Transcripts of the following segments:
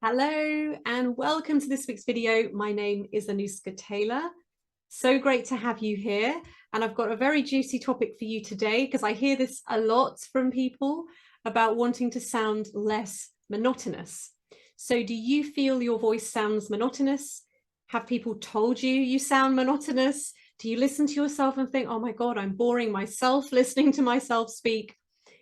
Hello and welcome to this week's video. My name is Anuska Taylor. So great to have you here. And I've got a very juicy topic for you today because I hear this a lot from people about wanting to sound less monotonous. So do you feel your voice sounds monotonous? Have people told you you sound monotonous? Do you listen to yourself and think, oh my God, I'm boring myself listening to myself speak?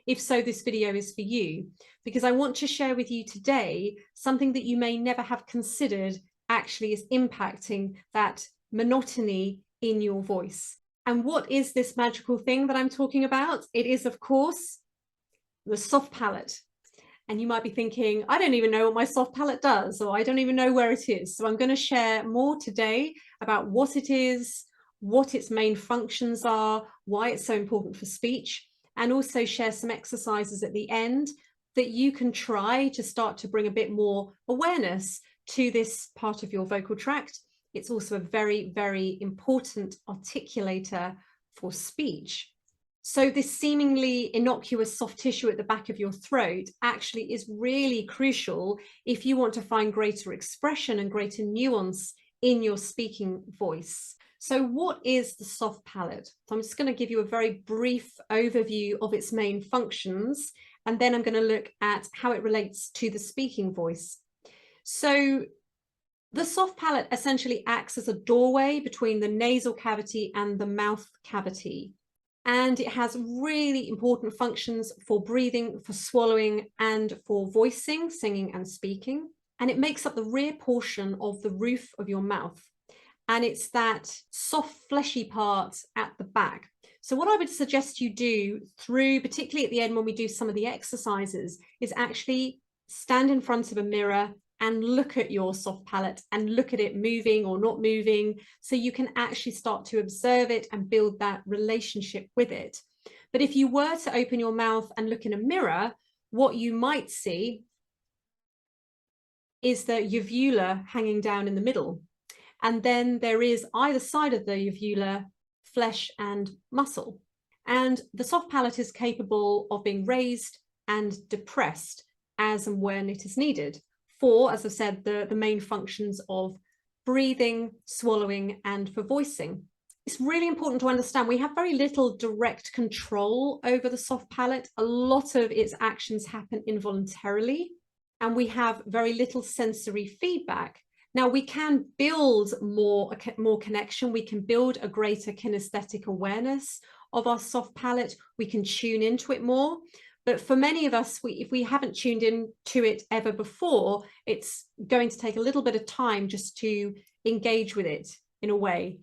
If so, this video is for you, because I want to share with you today something that you may never have considered actually is impacting that monotony in your voice. And what is this magical thing that I'm talking about? It is, of course, the soft palate. And you might be thinking, I don't even know what my soft palate does, or I don't even know where it is. So I'm going to share more today about what it is, what its main functions are, why it's so important for speech, and also share some exercises at the end that you can try to start to bring a bit more awareness to this part of your vocal tract. It's also a very, very important articulator for speech. So this seemingly innocuous soft tissue at the back of your throat actually is really crucial if you want to find greater expression and greater nuance in your speaking voice. So what is the soft palate? So I'm just going to give you a very brief overview of its main functions, and then I'm going to look at how it relates to the speaking voice. So the soft palate essentially acts as a doorway between the nasal cavity and the mouth cavity. And it has really important functions for breathing, for swallowing, and for voicing, singing and speaking. And it makes up the rear portion of the roof of your mouth. And it's that soft, fleshy part at the back. So what I would suggest you do through, particularly at the end when we do some of the exercises, is actually stand in front of a mirror and look at your soft palate and look at it moving or not moving, so you can actually start to observe it and build that relationship with it. But if you were to open your mouth and look in a mirror, what you might see is the uvula hanging down in the middle. And then there is either side of the uvula flesh and muscle. And the soft palate is capable of being raised and depressed as and when it is needed for, as I've said, the main functions of breathing, swallowing, and for voicing. It's really important to understand we have very little direct control over the soft palate. A lot of its actions happen involuntarily, and we have very little sensory feedback. Now, we can build more connection. We can build a greater kinesthetic awareness of our soft palate. We can tune into it more. But for many of us, if we haven't tuned into it ever before, it's going to take a little bit of time just to engage with it in a way.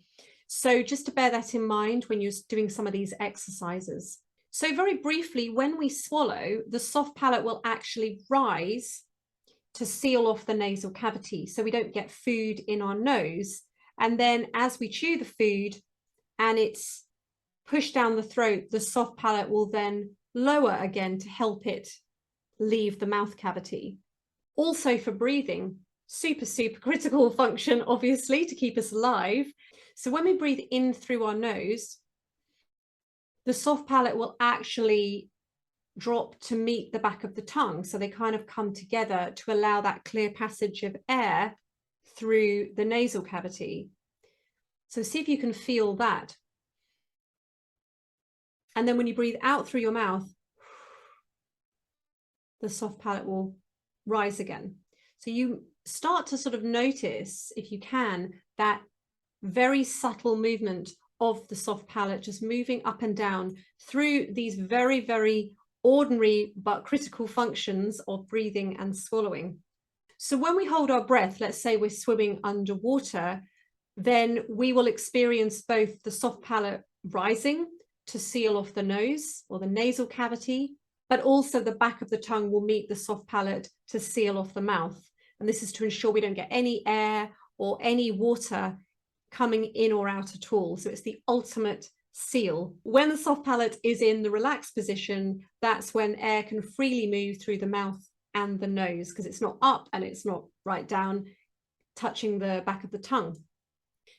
So just to bear that in mind when you're doing some of these exercises. So very briefly, when we swallow, the soft palate will actually rise to seal off the nasal cavity so we don't get food in our nose. And then as we chew the food and it's pushed down the throat, the soft palate will then lower again to help it leave the mouth cavity. Also for breathing, super critical function, obviously, to keep us alive. So when we breathe in through our nose, the soft palate will actually drop to meet the back of the tongue. So they kind of come together to allow that clear passage of air through the nasal cavity. So see if you can feel that. And then when you breathe out through your mouth, the soft palate will rise again. So you start to sort of notice, if you can, that very subtle movement of the soft palate just moving up and down through these very, very ordinary but critical functions of breathing and swallowing. So when we hold our breath, let's say we're swimming underwater, then we will experience both the soft palate rising to seal off the nose or the nasal cavity, but also the back of the tongue will meet the soft palate to seal off the mouth. And this is to ensure we don't get any air or any water coming in or out at all. So it's the ultimate seal. When the soft palate is in the relaxed position, that's when air can freely move through the mouth and the nose, because it's not up and it's not right down touching the back of the tongue.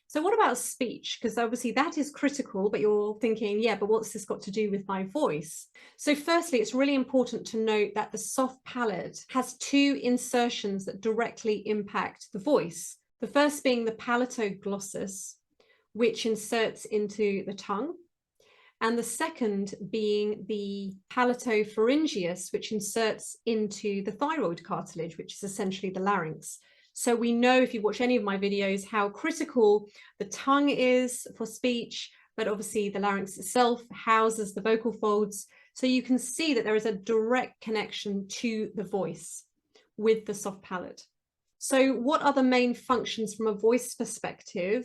So what about speech? Because obviously that is critical, but you're thinking, yeah, but what's this got to do with my voice? So firstly, it's really important to note that the soft palate has two insertions that directly impact the voice. The first being the palatoglossus, which inserts into the tongue, and the second being the palatopharyngeus, which inserts into the thyroid cartilage, which is essentially the larynx. So we know, if you watch any of my videos, how critical the tongue is for speech, but obviously the larynx itself houses the vocal folds. So you can see that there is a direct connection to the voice with the soft palate. So what are the main functions from a voice perspective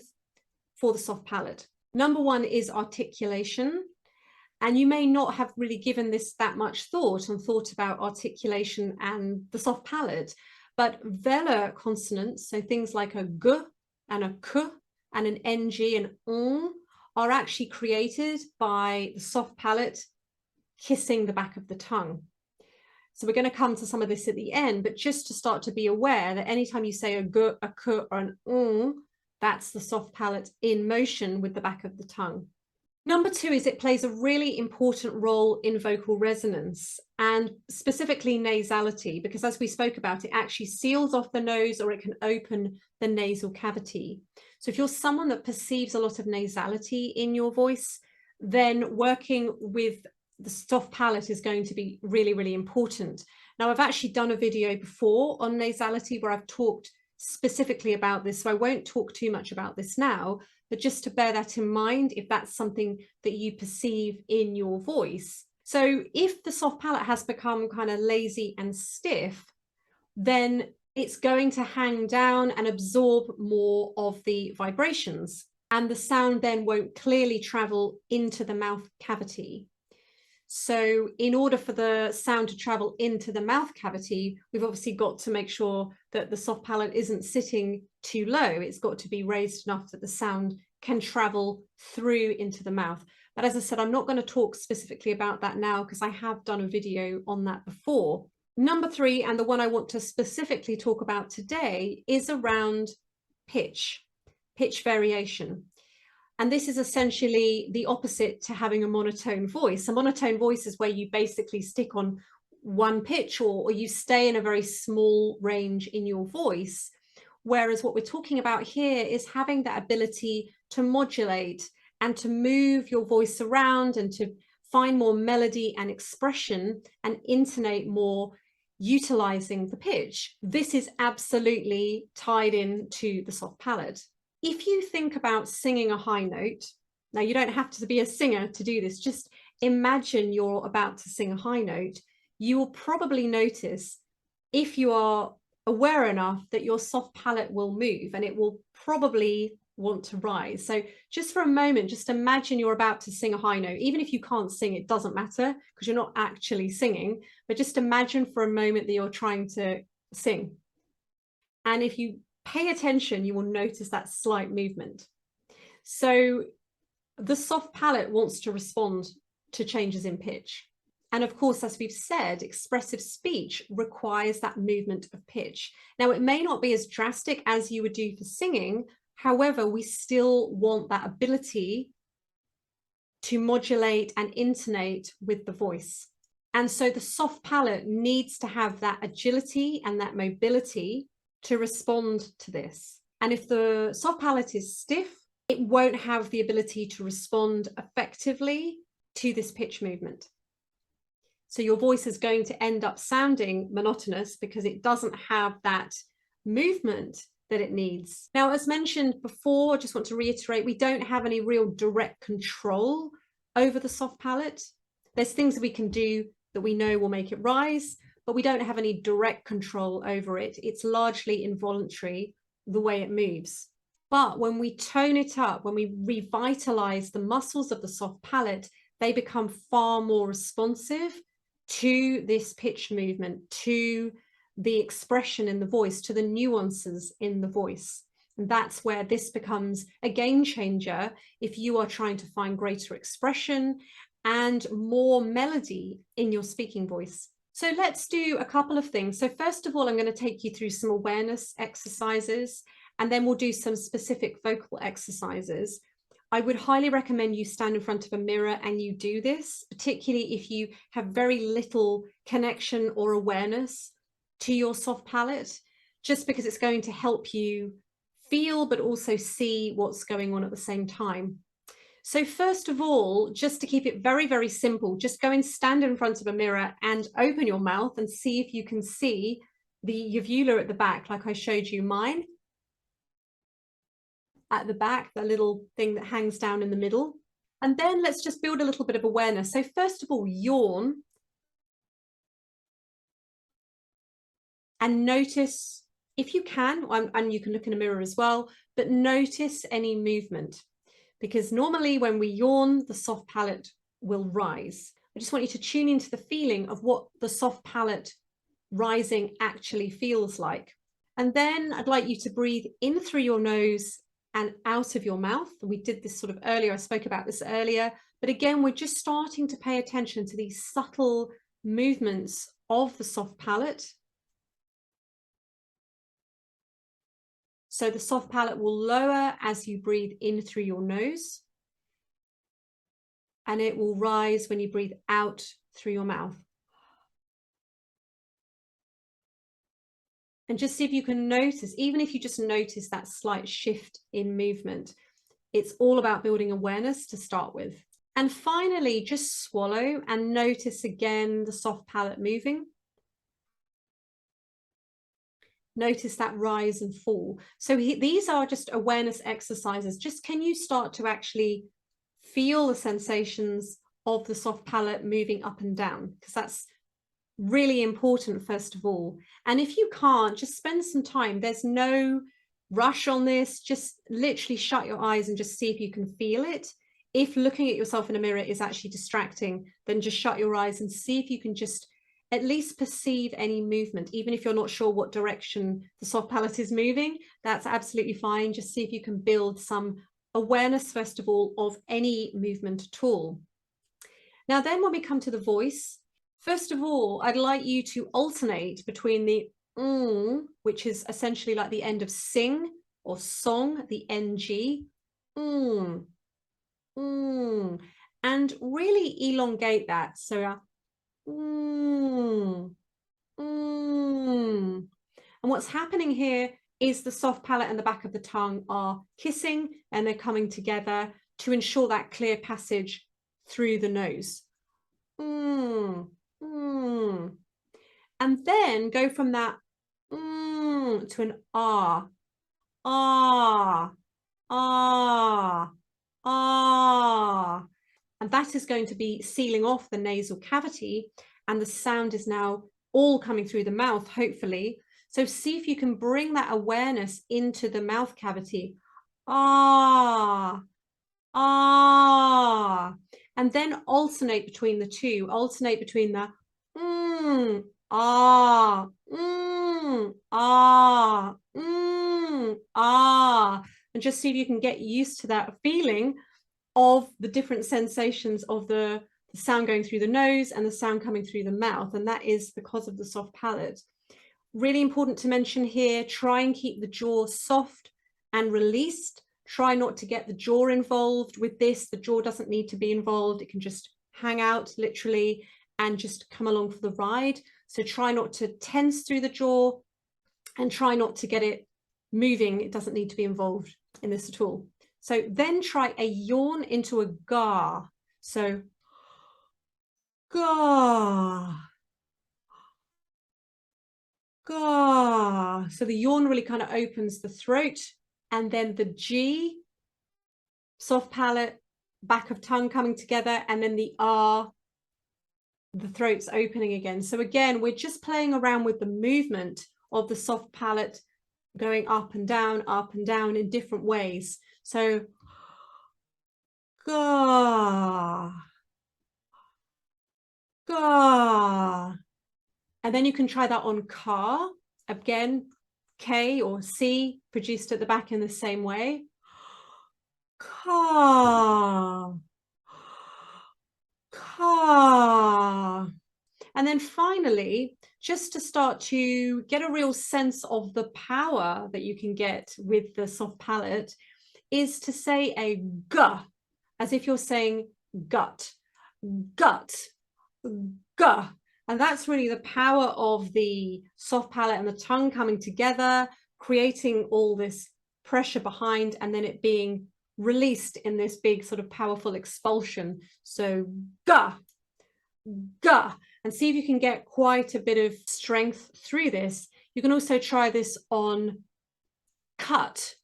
for the soft palate? Number one is articulation. And you may not have really given this that much thought and thought about articulation and the soft palate, but velar consonants, so things like a g and a k and an ng and are actually created by the soft palate kissing the back of the tongue. So we're going to come to some of this at the end, but just to start to be aware that anytime you say a g, a k, or an that's the soft palate in motion with the back of the tongue. Number two is it plays a really important role in vocal resonance, and specifically nasality, because as we spoke about, it actually seals off the nose, or it can open the nasal cavity. So if you're someone that perceives a lot of nasality in your voice, then working with the soft palate is going to be really, really important. Now, I've actually done a video before on nasality where I've talked specifically about this, so I won't talk too much about this now, but just to bear that in mind if that's something that you perceive in your voice. So if the soft palate has become kind of lazy and stiff, then it's going to hang down and absorb more of the vibrations, and the sound then won't clearly travel into the mouth cavity. So in order for the sound to travel into the mouth cavity, we've obviously got to make sure that the soft palate isn't sitting too low. It's got to be raised enough that the sound can travel through into the mouth. But as I said, I'm not going to talk specifically about that now because I have done a video on that before. Number three, and the one I want to specifically talk about today, is around pitch variation. And this is essentially the opposite to having a monotone voice. A monotone voice is where you basically stick on one pitch, or you stay in a very small range in your voice. Whereas what we're talking about here is having that ability to modulate and to move your voice around and to find more melody and expression and intonate more, utilizing the pitch. This is absolutely tied into the soft palate. If you think about singing a high note, now you don't have to be a singer to do this, just imagine you're about to sing a high note, you will probably notice, if you are aware enough, that your soft palate will move and it will probably want to rise. So just for a moment, just imagine you're about to sing a high note. Even if you can't sing, it doesn't matter because you're not actually singing, but just imagine for a moment that you're trying to sing. And if you pay attention, you will notice that slight movement. So the soft palate wants to respond to changes in pitch. And of course, as we've said, expressive speech requires that movement of pitch. Now, it may not be as drastic as you would do for singing. However, we still want that ability to modulate and intonate with the voice. And so the soft palate needs to have that agility and that mobility to respond to this. And if the soft palate is stiff, it won't have the ability to respond effectively to this pitch movement. So your voice is going to end up sounding monotonous because it doesn't have that movement that it needs. Now, as mentioned before, I just want to reiterate, we don't have any real direct control over the soft palate. There's things that we can do that we know will make it rise, but we don't have any direct control over it. It's largely involuntary, the way it moves. But when we tone it up, when we revitalize the muscles of the soft palate, they become far more responsive to this pitch movement, to the expression in the voice, to the nuances in the voice. And that's where this becomes a game changer if you are trying to find greater expression and more melody in your speaking voice. So let's do a couple of things. So first of all, I'm going to take you through some awareness exercises, and then we'll do some specific vocal exercises. I would highly recommend you stand in front of a mirror and you do this, particularly if you have very little connection or awareness to your soft palate, just because it's going to help you feel but also see what's going on at the same time. So first of all, just to keep it very, very simple, just go and stand in front of a mirror and open your mouth and see if you can see the uvula at the back, like I showed you mine. At the back, the little thing that hangs down in the middle. And then let's just build a little bit of awareness. So first of all, yawn. And notice, if you can, and you can look in a mirror as well, but notice any movement. Because normally when we yawn, the soft palate will rise. I just want you to tune into the feeling of what the soft palate rising actually feels like. And then I'd like you to breathe in through your nose and out of your mouth. We did this sort of earlier, I spoke about this earlier, but again, we're just starting to pay attention to these subtle movements of the soft palate. So the soft palate will lower as you breathe in through your nose, and it will rise when you breathe out through your mouth. And just see if you can notice, even if you just notice that slight shift in movement, it's all about building awareness to start with. And finally, just swallow and notice again the soft palate moving. Notice that rise and fall. So these are just awareness exercises. Just can you start to actually feel the sensations of the soft palate moving up and down? Because that's really important, first of all. And if you can't, just spend some time. There's no rush on this. Just literally shut your eyes and just see if you can feel it. If looking at yourself in a mirror is actually distracting, then just shut your eyes and see if you can just at least perceive any movement, even if you're not sure what direction the soft palate is moving. That's absolutely fine. Just see if you can build some awareness, first of all, of any movement at all. Now, then when we come to the voice, first of all, I'd like you to alternate between the which is essentially like the end of sing or song, the NG, and really elongate that. So and what's happening here is the soft palate and the back of the tongue are kissing and they're coming together to ensure that clear passage through the nose. And then go from that to an ah, ah, ah, ah. And that is going to be sealing off the nasal cavity, and the sound is now all coming through the mouth, hopefully. So see if you can bring that awareness into the mouth cavity. Ah, ah. And then alternate between the two. Alternate between the ah, ah, ah. And just see if you can get used to that feeling of the different sensations of the sound going through the nose and the sound coming through the mouth. And that is because of the soft palate. Really important to mention here, try and keep the jaw soft and released. Try not to get the jaw involved with this. The jaw doesn't need to be involved. It can just hang out literally and just come along for the ride. So try not to tense through the jaw and try not to get it moving. It doesn't need to be involved in this at all. So then try a yawn into a ga. So ga, ga. So the yawn really kind of opens the throat, and then the G, soft palate, back of tongue coming together, and then the R, the throat's opening again. So again, we're just playing around with the movement of the soft palate going up and down in different ways. So ga, ga. And then you can try that on ka. Again, K or C produced at the back in the same way. Ka, ka. And then finally, just to start to get a real sense of the power that you can get with the soft palate, is to say a g, as if you're saying gut, gut, g. And that's really the power of the soft palate and the tongue coming together, creating all this pressure behind, and then it being released in this big sort of powerful expulsion. So ga, ga, and see if you can get quite a bit of strength through this. You can also try this on cut,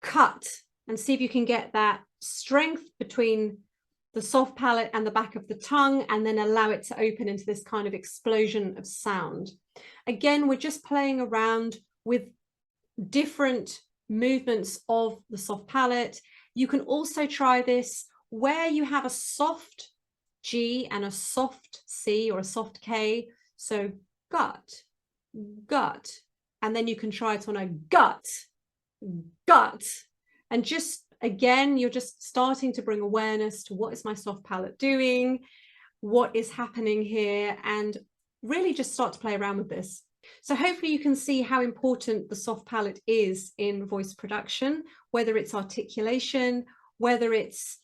cut, and see if you can get that strength between the soft palate and the back of the tongue, and then allow it to open into this kind of explosion of sound. Again, we're just playing around with different movements of the soft palate. You can also try this where you have a soft G and a soft C or a soft K. So gut, gut, and then you can try it on a gut, gut, and just again, you're just starting to bring awareness to what is my soft palate doing, what is happening here, and really just start to play around with this. So hopefully you can see how important the soft palate is in voice production, whether it's articulation, whether it's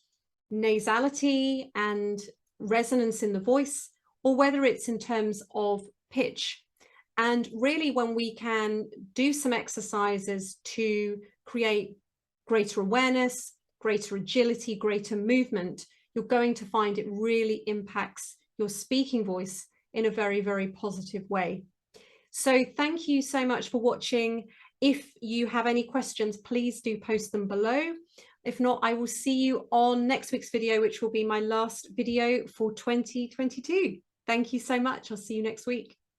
nasality and resonance in the voice, or whether it's in terms of pitch. And really, when we can do some exercises to create greater awareness, greater agility, greater movement, you're going to find it really impacts your speaking voice in a very, very positive way. So thank you so much for watching. If you have any questions, please do post them below. If not, I will see you on next week's video, which will be my last video for 2022. Thank you so much. I'll see you next week.